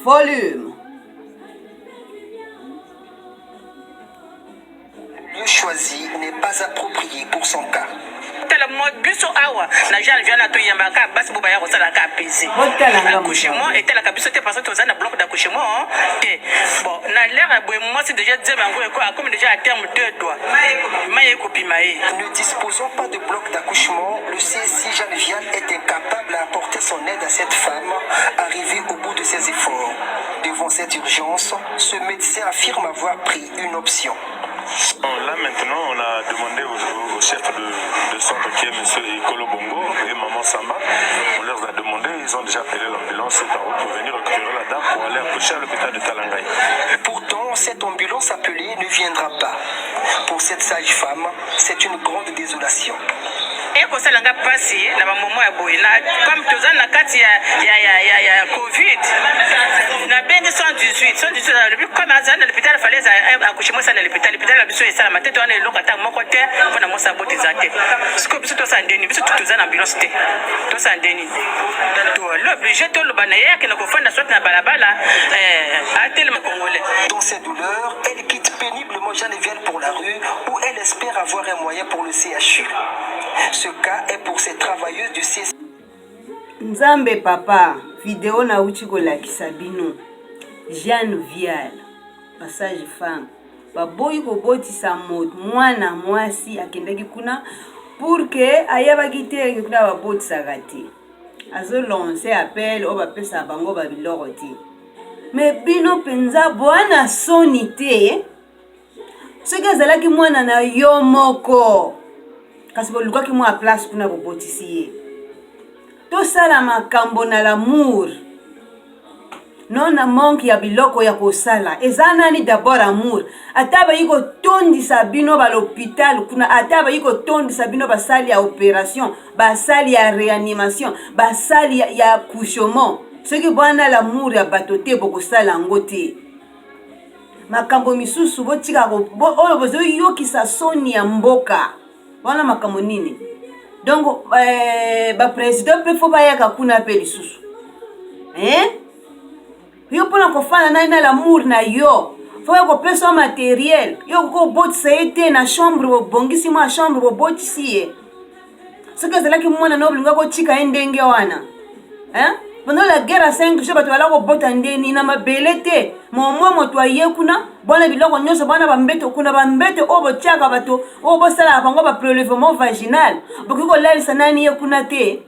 Volume. Le choisi n'est pas approprié pour son cas. biso awa na jana vient to yambaka basi boba ya kosala ka PC accouchement était la biso te parce que tozana bloc d'accouchement te bon na l'air boy moi c'est déjà dire bango ko comme déjà à terme 2 doigts maye ko pimaye. Ne disposant pas de bloc d'accouchement, le CSI Jeanne-Vial est incapable à apporter son aide à cette femme arrivée au bout de ses efforts. Devant cette urgence, ce médecin affirme avoir pris une option. Là maintenant, on a demandé au chef de centre qui est M. Ikolo Bongo et Maman Samba. On leur a demandé, ils ont déjà appelé l'ambulance pour venir récupérer la dame pour aller accoucher à l'hôpital de Talangaï. Pourtant, cette ambulance appelée ne viendra pas. Pour cette sage-femme, c'est une grande désolation. Et pour ça, langa passé, la maman a boy, comme tous en la carte, il y a Covid. Na bien 118, 118 comme à l'hôpital, il fallait accoucher moi ça dans l'hôpital, l'hôpital la biso et ça la matin, on est locataire mon côté, pour moi ça botte exact. Ce que biso to ça ndeni, biso tous en ambulance té. To ça ndeni. To l'obligé to le banaya que nous fond na soit na balabala à tel congolais. Dans ses douleurs, elle quitte péniblement Jeanne-Vial pour la rue où elle espère avoir un moyen pour le CHU. Ce cas est pour ces travailleuses du CSI. Nzambe papa, vidéo na uchiko la kisabino. Jeanne-Vial, passage femme. Baboyi kobotisa moto mwana mwasi akendaki kuna pour que ayabaki te kuna babotisaka te. Azo lancer appel o bapesa bango babiloko te. Mais bino penza bwana soni te. Soki azalaki mwana na yo moko. Kasi bolukaki mwa place kuna bobotisi ye. Tosala makambo na l'amour. Non na manque ya biloko ya kosala. Eza nani d'abord amour. Ataba yiko tondi sabino ba l'hôpital kuna ataba yiko tondi sabino ba sali ya opération, ba sali ya réanimation, ba sali ya accouchement. Soki bwana l'amour ya batote boko sala ngote. Makambo misusu botika ko oyo bozo yokisa soni ya mboka. Bwana makambo nini? Donc ba président pe fo ba yaka kuna pe lisusu. Yo pona kofana na l'amour na yo. Faut ko pesa matériel. Yo ko botisa ete na chambre bo bongisi ma chambre bo botisi ye. Saka zalaki mwana no blinga ko chika endenge wana. Pendant la guerre à 5 jours bato bala ko bota ndeni na mabelete. Momwe moto aye kuna bona biloko nyonso bana bambete kuna bambete obo tiaka bato obo sala bango ba prélèvement vaginal. Boki ko lalisa nani ye kuna te.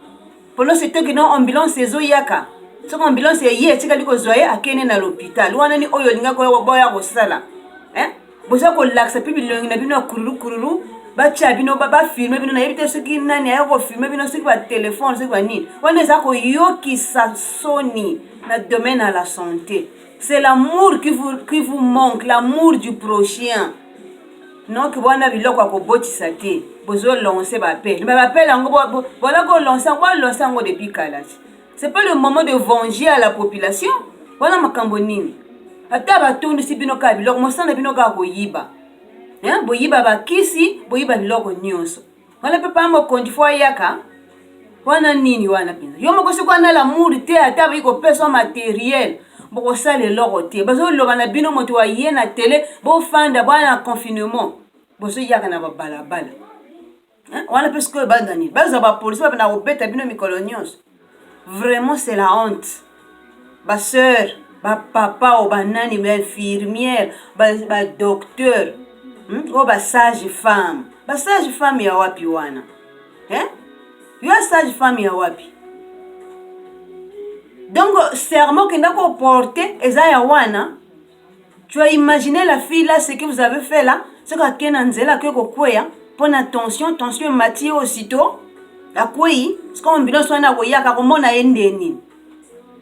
Pendant ce temps que non ambulance ezo yaka. So ambulance ye tika liko zoye akene na l'hôpital wana ni oyo linga ko boya ko sala boza ko laksa pibilongi na bino kururu ba cha bino ba filmer bino na yebite soki nani ayo ko filmer bino soki ba téléphone soki ba nini wana za ko yoki sa soni na domaine à la santé. C'est l'amour qui vous manque, l'amour du prochain. Non que wana biloko ko botisa te bozo lancer ba appel ba appel ngo bola ko lancer ngo depuis kalati. C'est pas le moment de venger à la population. Voilà makambo nini. Ata batundu si bino ka biloko mosana bino ka ko yiba. Boyiba ba kisi, boyiba biloko nyonso. Wala pe pa mo kondi fo yaka. Wana nini wana pinza. Yo moko si ko na l'amour te ata ba ko pesa matériel. Boko sale loko te. Bazo loba na bino moto wa ye na télé, bo fanda bana confinement. Bozo yaka na ba balabala. Wana pe sko ba ngani. Bazo ba police ba na obeta bino mikolo nyonso. Vraiment c'est la honte. Ba sœur, ba papa ou ba nani, ba infirmière, ba docteur, ou ba sage femme. Ba sage femme ya wapi wana? Yo sage femme ya wapi? Donc serment que ndako porter eza ya wana. Tu as imaginé la fille là ce que vous avez fait là, ce que kena nzela ke ko kwea, pon attention, tension mati aussitôt. La kwei, ce qu'on ambulance wana ko yaka ko mona endeni.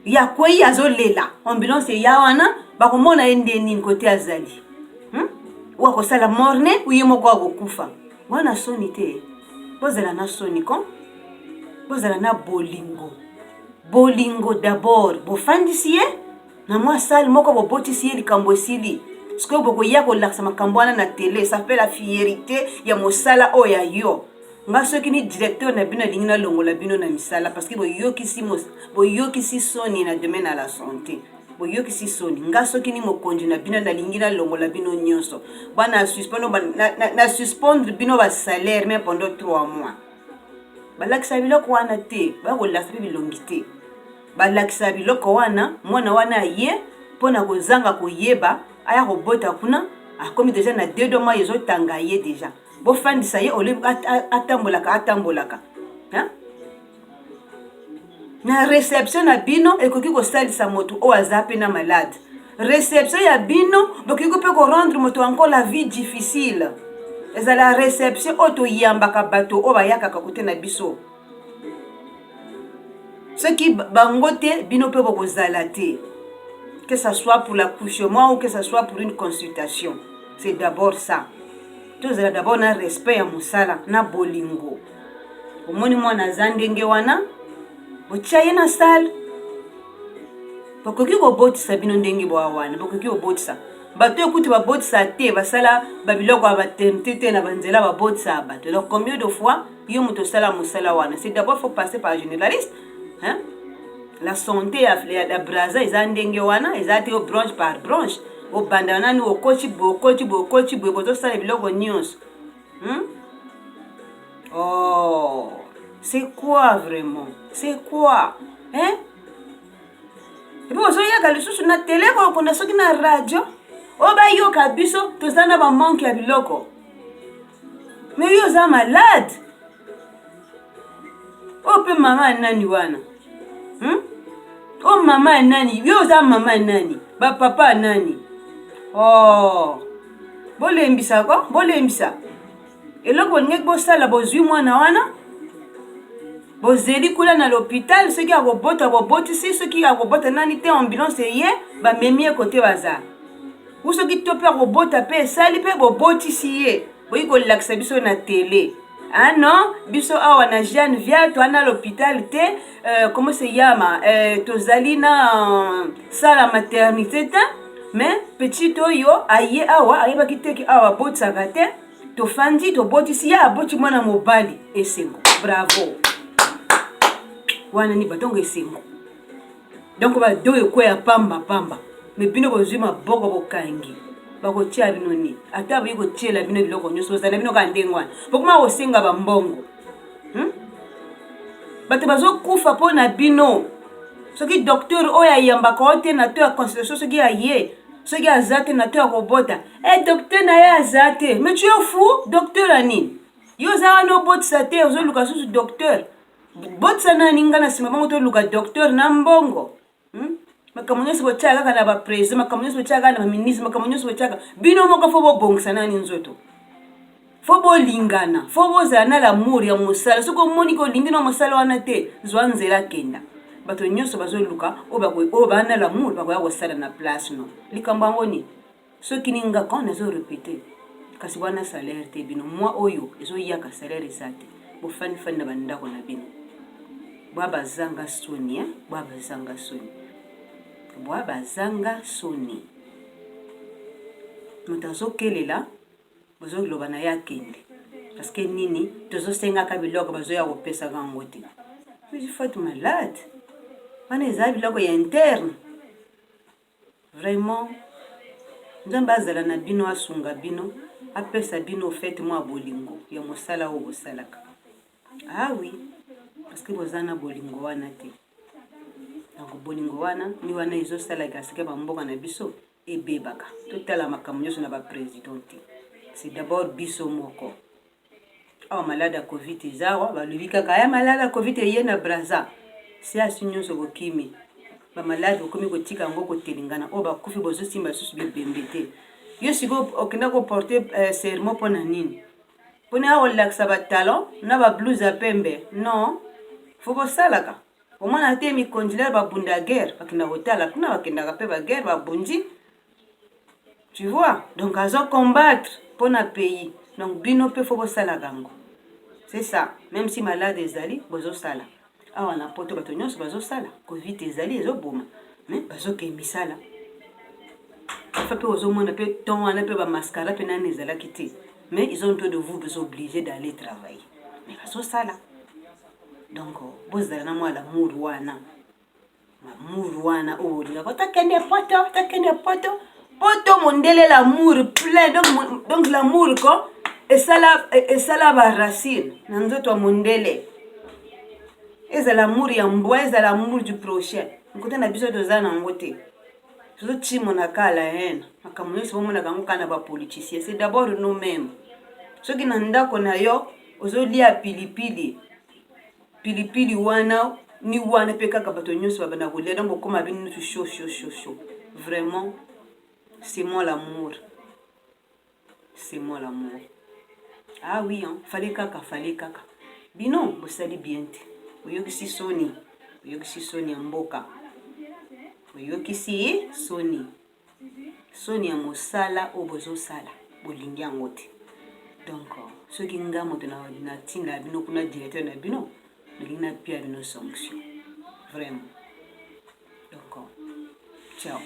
Ya kwei azolela. Ambulance ya wana ba ko mona endeni côté azali. Wa ko sala morne ou yemo ko kufa. Wana soni te. Bozela na soni kon. Bozela na bolingo. Bolingo d'abord. Bo fandisiye na moi sale moko bo botisiye likambo esili. Ce que boko yako laksa makambo wana na télé, ça fait la fierté ya mosala o ya yo. Nga soki ni directeur na bino lingina longola bino na misala parce que boyoki si soni na domaine à la santé. boyokisi soni nga soki ni mokonzi na bino nalingi nalongola bino nyonso bana suspendre bino basalaire mais pendant 3 mois balakisa biloko wana te bakolakisa mpe bilongi te balakisa biloko wana mwana wana aye mpona kozanga koyeba aya kobota kuna akomi deja na 2 mois ezotanga ye deja bofandisa ye ole atambolaka na réception na bino ekoki kosalisa moto oyo aza pe na malade réception ya bino bokoki mpe korendre moto encore la vie difficile ezala réception oyo toyambaka bato oyo bayakaka kote na biso soki bango te bino mpe bokozala te que ça soit pour l'accouchement ou que ça soit pour une consultation c'est d'abord ça tozala d'abord na respect ya mosala na bolingo omoni mwana aza ndenge wana botia ye na sale bakoki kobotisa bino ndenge bwa wana bakoki kobotisa bato ekuti babotisa te basala babiloko ya batente te na banzela babotisa bato donc combien de fois yo moto osala mosala wana c'est d'abord faut passer par généraliste la santé ya braza eza ndenge wana eza te branche par branche obanda nani okoti boye bozosala biloko nyonso oh c'est quoi vraiment c'est quoi epi ozoyaka lisusu na tele kokonda soki na radio oyo bayoka biso toza na bamanke ya biloko mais yo oza malade oyo mpe mama ya nani wana oyo mama ya nani yo oza mama ya nani bapapa ya nani oh bolembisa ko bolembisa eloko bolingaki bosala bozwi mwana wana bozeli kula na l'hôpital soki akobota bobotisi soki akobota nani te ambulance ye bamemi ye kote baza ou soki to mpe akobota mpe esali mpe bobotisi ye boyi kolakisa biso na tele ah non biso awa na Jeanne Vial to na l'hôpital te comment se yama tozali na sala maternité te mais petit oyo aye awa ayebaki teki awa botisaka te tofandi tobotisi ye aboti mwana mobali esengo bravo wana ni batongo esengo donc badoyo kweya pamba me bino bozwi maboko bokangi bakotia bino ni ata boyi kotiela bino biloko nyonso ozala bino ka ndenge wana bokoma kosenga bambongo bato bazokufa mpo na bino soki docteur oyo ayambaka o te na to ya consultation soki aye soki aza te na to ya kobota docteur na ye aza te mais tu es fou docteur anini yo oza wana obotisa te ozoluka susu docteur botisa nani nga na nsima bango toluka docteur na mbongo makambo nyonso botiaka kaka na bapresident makambo nyonso botiaka kaka na baministre makambo nyonso botiaka bino moko fo bobongisa nani nzoto fo bolingana fo bozala na lamour ya mosala soki omoni kolingi na mosala wana te zwa nzela kenda bato nyonso bazoluka oyo baa na lamour bakoya kosala na place no likambo yango ni soki ninga quand nazorepete kasi wana salaire te bino mwa oyo ezoyaka salaire eza te bofanifani na bandako na bino bwabazanga soni bwabazanga soni bwabazanga soni moto azokelela bozoloba na ye akende parce que nini tozosengaka biloko bazoya kopesaka yango te il faut être malade wana eza biloko ya interne vraiment nzambe azala na bino asunga bino apesa bino fete mwa bolingo ya mosala oyo bosalaka ah oui parce que boza na bolingo wana te donc bolingo wana ni wana ezosalaka sike bamboka na biso ebebaka totala makambo nyonso na baprésident te c'est d'abord biso moko awa malade ya covid ezawa balobi kaka ya malade ya covid eye na braza si asi nyonso bokimi bamalade bokomi kotika yango kotelingana oyo bakufi bozosimba lisusu bebembe te yo sikoyo okenda koporte serment mpo na nini mpona ya kolakisa batalon na bablouse ya pembe non fo bosalaka omwana te mikonjilere babunda guerre bakenda kotala kuna bakendaka mpe baguerre babundi tu vois donc azocombattre mpona pays donc bino mpe fo bosalaka yango c'est ça même si malade ezali bozosala awa na poto bato nyonso bazosala covid ezali ezoboma mais bazoke misala afa mpe ozomona mpe ton wana mpe bamaskara mpe nani ezalaki te mais ils ont de vous obligés d'aller travailler mais bazosala donc bozala na mwa lamour wana L'amour wana oh takende poto mondele l'amour plein donc l'amour ko et ça la racine nanzoto mondele eza l'amour ya mbwa eza l'amour du prochain nkote na biso toza na ngote zo timo na kala hena makamunyo so mona kango kana ba politicien c'est d'abord nous-mêmes soki na ndako na yo ozolia pilipili wana ni wana pe kaka bato nyonso babana kolia donc okoma bino chaud vraiment c'est moi l'amour ah oui hein fallait kaka bino bosali bien te oyokisi soni ya mboka oyokisi soni ya mosala o bozosala bolingi yango te donc soki nga moto na tinda bino kuna directeur na bino na pia bino sanction vraiment donc ciao